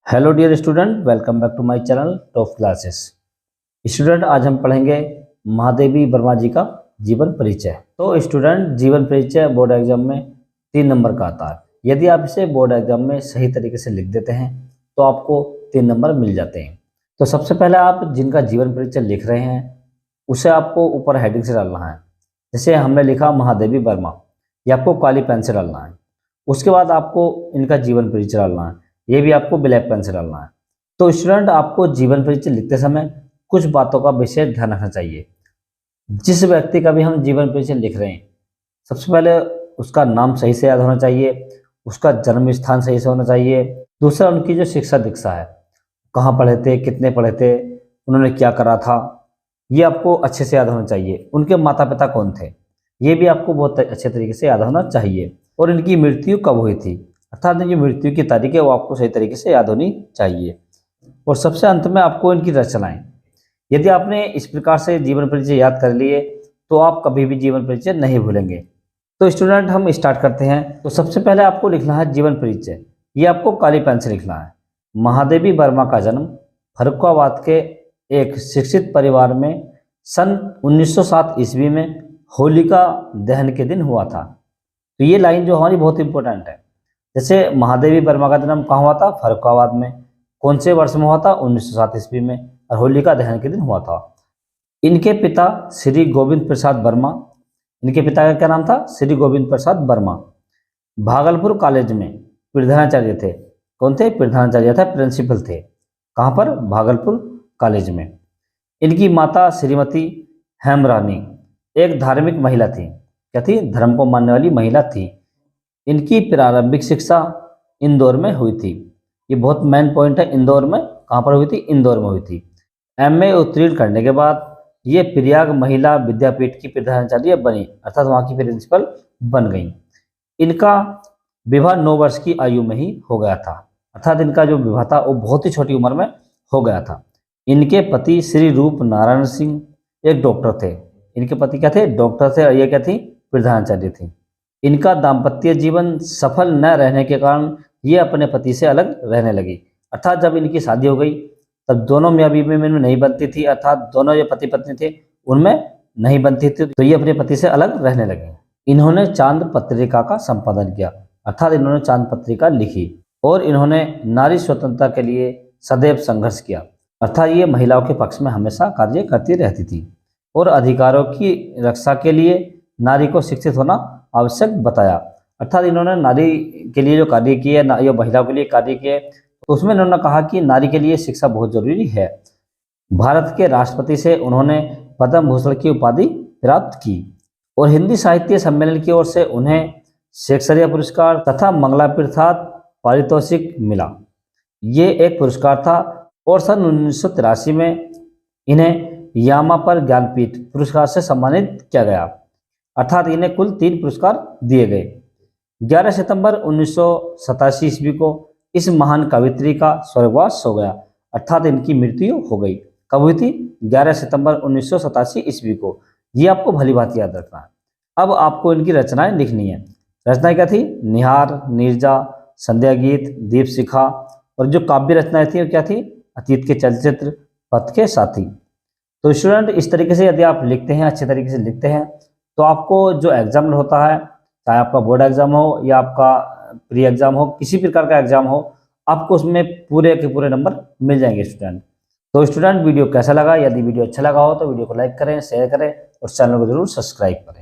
Hello dear student, welcome back to my channel top classes. Student, आज हम पढ़ेंगे महादेवी वर्मा जी का जीवन परिचय। तो स्टूडेंट, जीवन परिचय बोर्ड एग्जाम में 3 नंबर का आता है। यदि आप इसे बोर्ड एग्जाम में सही तरीके से लिख देते हैं तो आपको 3 नंबर मिल जाते हैं। तो सबसे पहले आप जिनका जीवन परिचय लिख रहे हैं उसे आपको ऊपर हेडिंग से डालना है। जैसे हमने लिखा महादेवी वर्मा, ये आपको काली पेन से डालना है। उसके बाद आपको इनका जीवन परिचय डालना है, ये भी आपको ब्लैक पेन से डालना है। तो स्टूडेंट, आपको जीवन परिचय लिखते समय कुछ बातों का विशेष ध्यान रखना चाहिए। जिस व्यक्ति का भी हम जीवन परिचय लिख रहे हैं, सबसे पहले उसका नाम सही से याद होना चाहिए, उसका जन्म स्थान सही से होना चाहिए। दूसरा, उनकी जो शिक्षा दीक्षा है, कहाँ पढ़े थे, कितने पढ़े थे, उन्होंने क्या करा था, ये आपको अच्छे से याद होना चाहिए। उनके माता पिता कौन थे, ये भी आपको बहुत अच्छे तरीके से याद होना चाहिए। और इनकी मृत्यु कब हुई थी, अर्थात इनकी मृत्यु की तारीख है वो आपको सही तरीके से याद होनी चाहिए। और सबसे अंत में आपको इनकी रचनाएं, यदि आपने इस प्रकार से जीवन परिचय याद कर लिए तो आप कभी भी जीवन परिचय नहीं भूलेंगे। तो स्टूडेंट, हम स्टार्ट करते हैं। तो सबसे पहले आपको लिखना है जीवन परिचय, ये आपको काली पेन से लिखना है। महादेवी वर्मा का जन्म फर्रुखाबाद के एक शिक्षित परिवार में सन 1907 ईस्वी में होलिका दहन के दिन हुआ था। तो ये लाइन जो हमारी बहुत इंपॉर्टेंट है। जैसे महादेवी वर्मा का जन्म कहाँ हुआ था, फर्रुखाबाद में। कौन से वर्ष में हुआ था, 1907 ईस्वी में, और होलिका दहन के दिन हुआ था। इनके पिता श्री गोविंद प्रसाद वर्मा, इनके पिता का क्या नाम था, श्री गोविंद प्रसाद वर्मा, भागलपुर कॉलेज में प्रधानाचार्य थे। कौन थे, प्रधानाचार्य थे, प्रिंसिपल थे। कहाँ पर, भागलपुर कॉलेज में। इनकी माता श्रीमती हेमरानी एक धार्मिक महिला थी। क्या थी, धर्म को मानने वाली महिला थी। इनकी प्रारंभिक शिक्षा इंदौर में हुई थी। ये बहुत मेन पॉइंट है, इंदौर में। कहाँ पर हुई थी, इंदौर में हुई थी। एमए उत्तीर्ण करने के बाद ये प्रयाग महिला विद्यापीठ की प्रधानाचार्य बनी, अर्थात वहाँ की प्रिंसिपल बन गई। इनका विवाह 9 वर्ष की आयु में ही हो गया था, अर्थात इनका जो विवाह था वो बहुत ही छोटी उम्र में हो गया था। इनके पति श्री रूप नारायण सिंह एक डॉक्टर थे। इनके पति क्या थे, डॉक्टर थे, और ये क्या थी, प्रधानाचार्य थी। इनका दाम्पत्य जीवन सफल न रहने के कारण ये अपने पति से अलग रहने लगी, अर्थात जब इनकी शादी हो गई तब दोनों मियाँ बीवी में नहीं बनती थी, अर्थात दोनों जो पति पत्नी थे उनमें नहीं बनती थी, तो ये अपने पति से अलग रहने लगे। इन्होंने चांद पत्रिका का संपादन किया, अर्थात इन्होंने चांद पत्रिका लिखी। और इन्होंने नारी स्वतंत्रता के लिए सदैव संघर्ष किया, अर्थात ये महिलाओं के पक्ष में हमेशा कार्य करती रहती थी। और अधिकारों की रक्षा के लिए नारी को शिक्षित होना आवश्यक बताया, अर्थात इन्होंने नारी के लिए जो कार्य किए, या महिलाओं के लिए कार्य किए, तो उसमें इन्होंने कहा कि नारी के लिए शिक्षा बहुत जरूरी है। भारत के राष्ट्रपति से उन्होंने पद्म भूषण की उपाधि प्राप्त की। और हिंदी साहित्य सम्मेलन की ओर से उन्हें शेक्सपियर पुरस्कार तथा मंगला प्रसाद पारितोषिक मिला, ये एक पुरस्कार था। और सन 1983 में इन्हें यामा पर ज्ञानपीठ पुरस्कार से सम्मानित किया गया, अर्थात इन्हें कुल 3 पुरस्कार दिए गए। 11 सितंबर 1987 ईस्वी को इस महान कवियत्री का स्वर्गवास हो गया, अर्थात इनकी मृत्यु हो गई। कब हुई थी, 11 सितंबर 1987 ईस्वी को। ये आपको भली बात याद रखना है। अब आपको इनकी रचनाएं लिखनी है। रचनाएं क्या थी, निहार, नीरजा, संध्या गीत, दीप शिखा। और जो काव्य रचनाएं थी वो क्या थी, अतीत के चलचित्र, पथ के साथी। तो स्टूडेंट, इस तरीके से यदि आप लिखते हैं, अच्छे तरीके से लिखते हैं, तो आपको जो एग्जाम होता है, चाहे आपका बोर्ड एग्जाम हो या आपका प्री एग्जाम हो, किसी प्रकार का एग्जाम हो, आपको उसमें पूरे के पूरे नंबर मिल जाएंगे स्टूडेंट। तो स्टूडेंट, वीडियो कैसा लगा, यदि वीडियो अच्छा लगा हो तो वीडियो को लाइक करें, शेयर करें और चैनल को जरूर सब्सक्राइब करें।